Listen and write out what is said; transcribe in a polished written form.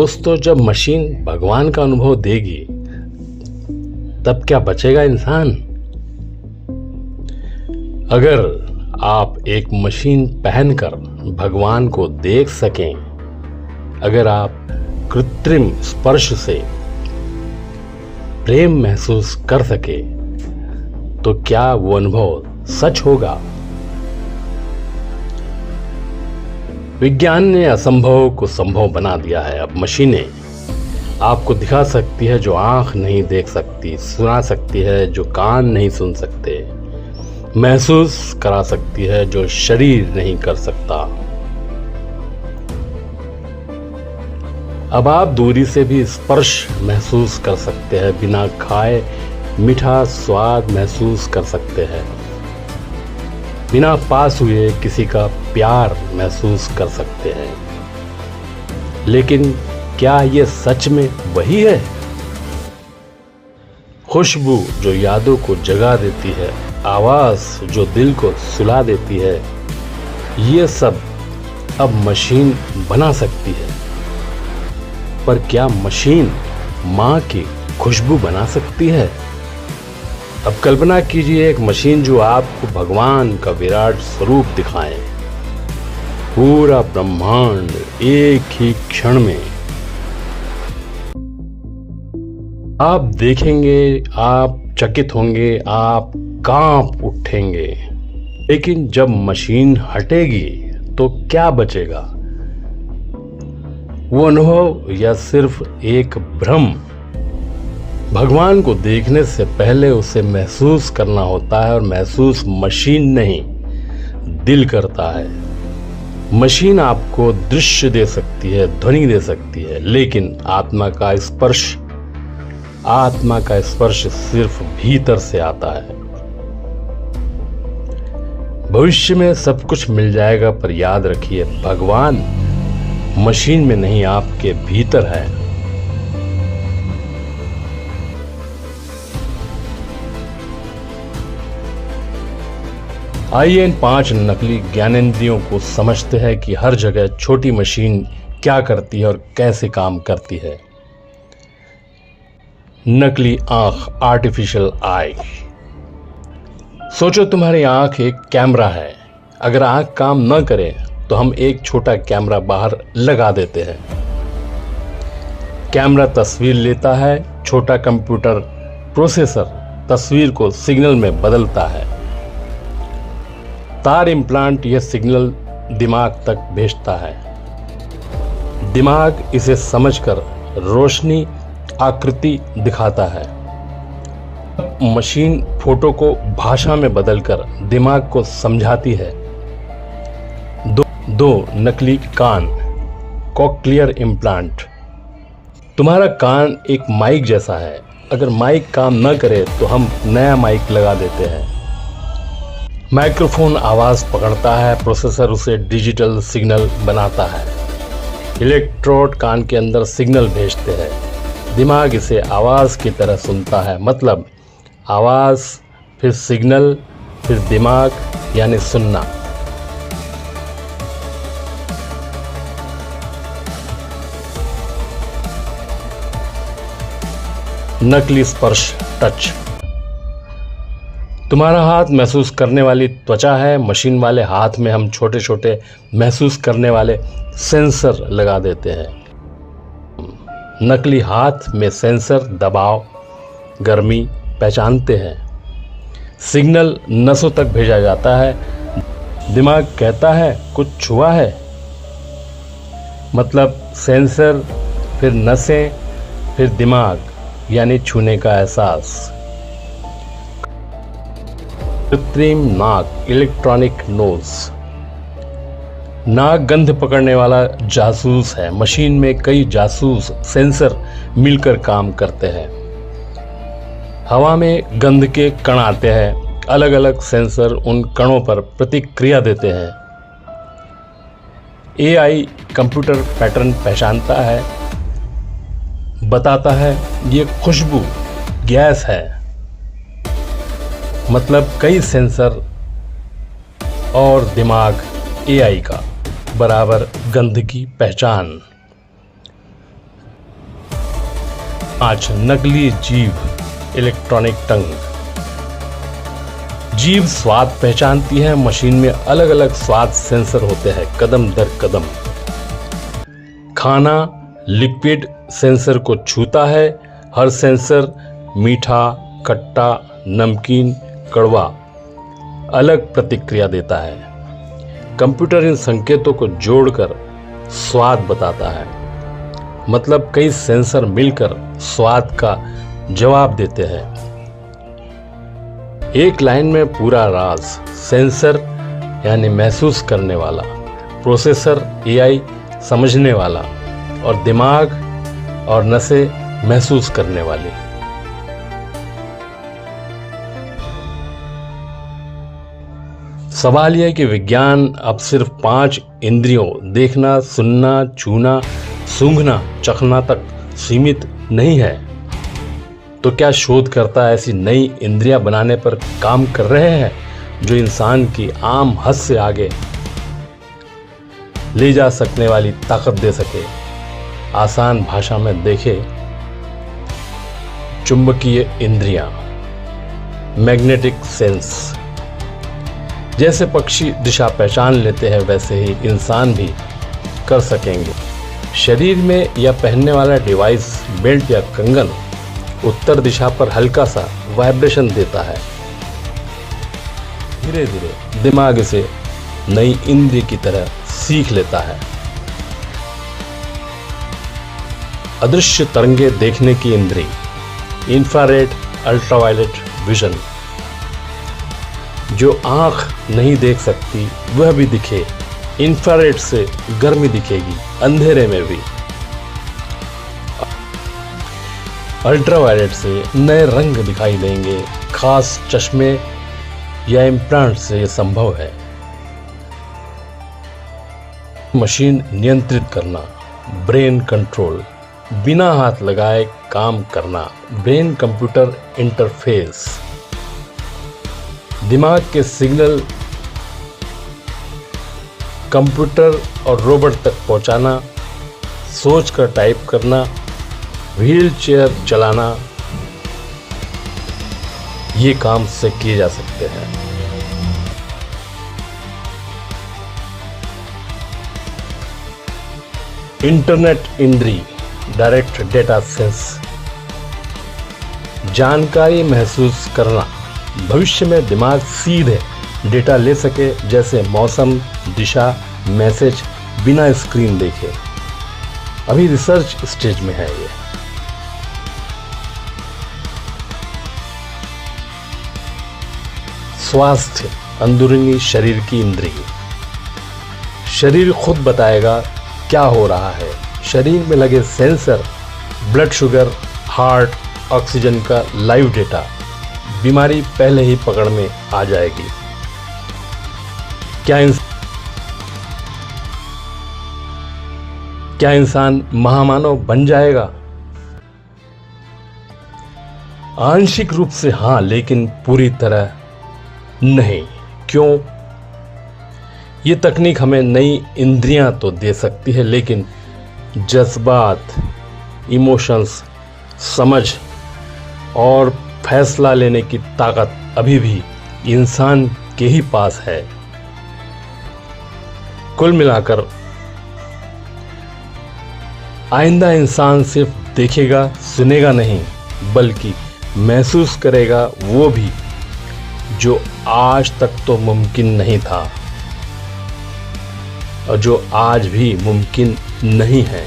दोस्तों, जब मशीन भगवान का अनुभव देगी तब क्या बचेगा इंसान? अगर आप एक मशीन पहनकर भगवान को देख सकें, अगर आप कृत्रिम स्पर्श से प्रेम महसूस कर सके, तो क्या वो अनुभव सच होगा? विज्ञान ने असंभव को संभव बना दिया है। अब मशीनें आपको दिखा सकती है जो आंख नहीं देख सकती, सुना सकती है जो कान नहीं सुन सकते, महसूस करा सकती है जो शरीर नहीं कर सकता। अब आप दूरी से भी स्पर्श महसूस कर सकते हैं, बिना खाए मीठा स्वाद महसूस कर सकते हैं, बिना पास हुए किसी का प्यार महसूस कर सकते हैं। लेकिन क्या ये सच में वही है? खुशबू जो यादों को जगा देती है, आवाज जो दिल को सुला देती है, ये सब अब मशीन बना सकती है। पर क्या मशीन माँ की खुशबू बना सकती है? अब कल्पना कीजिए एक मशीन जो आपको भगवान का विराट स्वरूप दिखाए, पूरा ब्रह्मांड एक ही क्षण में। आप देखेंगे, आप चकित होंगे, आप कांप उठेंगे। लेकिन जब मशीन हटेगी तो क्या बचेगा? वो अनुभव या सिर्फ एक भ्रम? भगवान को देखने से पहले उसे महसूस करना होता है, और महसूस मशीन नहीं, दिल करता है। मशीन आपको दृश्य दे सकती है, ध्वनि दे सकती है, लेकिन आत्मा का स्पर्श सिर्फ भीतर से आता है। भविष्य में सब कुछ मिल जाएगा, पर याद रखिए, भगवान मशीन में नहीं, आपके भीतर है। आइए इन 5 नकली ज्ञानेंद्रियों को समझते हैं कि हर जगह छोटी मशीन क्या करती है और कैसे काम करती है। नकली आंख, आर्टिफिशियल आई। सोचो तुम्हारी आंख एक कैमरा है। अगर आंख काम न करे तो हम एक छोटा कैमरा बाहर लगा देते हैं। कैमरा तस्वीर लेता है, छोटा कंप्यूटर प्रोसेसर तस्वीर को सिग्नल में बदलता है। तार इम्प्लांट यह सिग्नल दिमाग तक भेजता है। दिमाग इसे समझकर रोशनी आकृति दिखाता है। मशीन फोटो को भाषा में बदलकर दिमाग को समझाती है। दो नकली कान, कॉक्लियर इम्प्लांट। तुम्हारा कान एक माइक जैसा है। अगर माइक काम न करे तो हम नया माइक लगा देते हैं। माइक्रोफोन आवाज पकड़ता है, प्रोसेसर उसे डिजिटल सिग्नल बनाता है। इलेक्ट्रोड कान के अंदर सिग्नल भेजते हैं, दिमाग इसे आवाज की तरह सुनता है। मतलब आवाज, फिर सिग्नल, फिर दिमाग, यानी सुनना। नकली स्पर्श, टच। तुम्हारा हाथ महसूस करने वाली त्वचा है, मशीन वाले हाथ में हम छोटे छोटे महसूस करने वाले सेंसर लगा देते हैं। नकली हाथ में सेंसर दबाव, गर्मी पहचानते हैं। सिग्नल नसों तक भेजा जाता है। दिमाग कहता है कुछ छुआ है। मतलब सेंसर, फिर नसें, फिर दिमाग, यानी छूने का एहसास। कृत्रिम नाक, इलेक्ट्रॉनिक नोज। नाक गंध पकड़ने वाला जासूस है। मशीन में कई जासूस सेंसर मिलकर काम करते हैं। हवा में गंध के कण आते हैं, अलग अलग सेंसर उन कणों पर प्रतिक्रिया देते हैं। एआई कंप्यूटर पैटर्न पहचानता है, बताता है ये खुशबू गैस है। मतलब कई सेंसर और दिमाग एआई का बराबर गंध की पहचान। 5 नकली जीभ इलेक्ट्रॉनिक टंग। जीभ स्वाद पहचानती है। मशीन में अलग अलग स्वाद सेंसर होते हैं कदम दर कदम। खाना लिक्विड सेंसर को छूता है। हर सेंसर मीठा, खट्टा, नमकीन, कड़वा अलग प्रतिक्रिया देता है। कंप्यूटर इन संकेतों को जोड़कर स्वाद बताता है। मतलब कई सेंसर मिलकर स्वाद का जवाब देते हैं। एक लाइन में पूरा राज। सेंसर यानी महसूस करने वाला, प्रोसेसर एआई समझने वाला, और दिमाग और नसें महसूस करने वाली। सवाल यह है कि विज्ञान अब सिर्फ 5 इंद्रियों देखना, सुनना, छूना, सूंघना, चखना तक सीमित नहीं है। तो क्या शोधकर्ता ऐसी नई इंद्रियां बनाने पर काम कर रहे हैं जो इंसान की आम हद से आगे ले जा सकने वाली ताकत दे सके? आसान भाषा में देखें, चुंबकीय इंद्रियां, मैग्नेटिक सेंस। जैसे पक्षी दिशा पहचान लेते हैं वैसे ही इंसान भी कर सकेंगे। शरीर में या पहनने वाला डिवाइस, बेल्ट या कंगन उत्तर दिशा पर हल्का सा वाइब्रेशन देता है। धीरे धीरे दिमाग इसे नई इंद्रिय की तरह सीख लेता है। अदृश्य तरंगे देखने की इंद्रिय, इंफ्रारेड, अल्ट्रावायलेट विजन। जो आंख नहीं देख सकती वह भी दिखे। इंफ्रारेड से गर्मी दिखेगी अंधेरे में भी। अल्ट्रावायलेट से नए रंग दिखाई देंगे। खास चश्मे या इम्प्लांट से यह संभव है। मशीन नियंत्रित करना, ब्रेन कंट्रोल, बिना हाथ लगाए काम करना, ब्रेन कंप्यूटर इंटरफेस। दिमाग के सिग्नल कंप्यूटर और रोबोट तक पहुंचाना, सोचकर टाइप करना, व्हील चेयर चलाना, ये काम से किए जा सकते हैं। इंटरनेट इंद्री, डायरेक्ट डेटा सेंस। जानकारी महसूस करना, भविष्य में दिमाग सीधे डेटा ले सके, जैसे मौसम, दिशा, मैसेज, बिना स्क्रीन देखे। अभी रिसर्च स्टेज में है ये। स्वास्थ्य, अंदरूनी शरीर की इंद्रिय। शरीर खुद बताएगा क्या हो रहा है। शरीर में लगे sensor, blood sugar, heart, oxygen का लाइव डेटा। बीमारी पहले ही पकड़ में आ जाएगी। क्या इंसान महामानव बन जाएगा? आंशिक रूप से हाँ, लेकिन पूरी तरह नहीं। क्यों? ये तकनीक हमें नई इंद्रियां तो दे सकती है, लेकिन जज्बात, इमोशंस, समझ और फैसला लेने की ताकत अभी भी इंसान के ही पास है। कुल मिलाकर आइंदा इंसान सिर्फ देखेगा, सुनेगा नहीं, बल्कि महसूस करेगा वो भी जो आज तक तो मुमकिन नहीं था और जो आज भी मुमकिन नहीं है।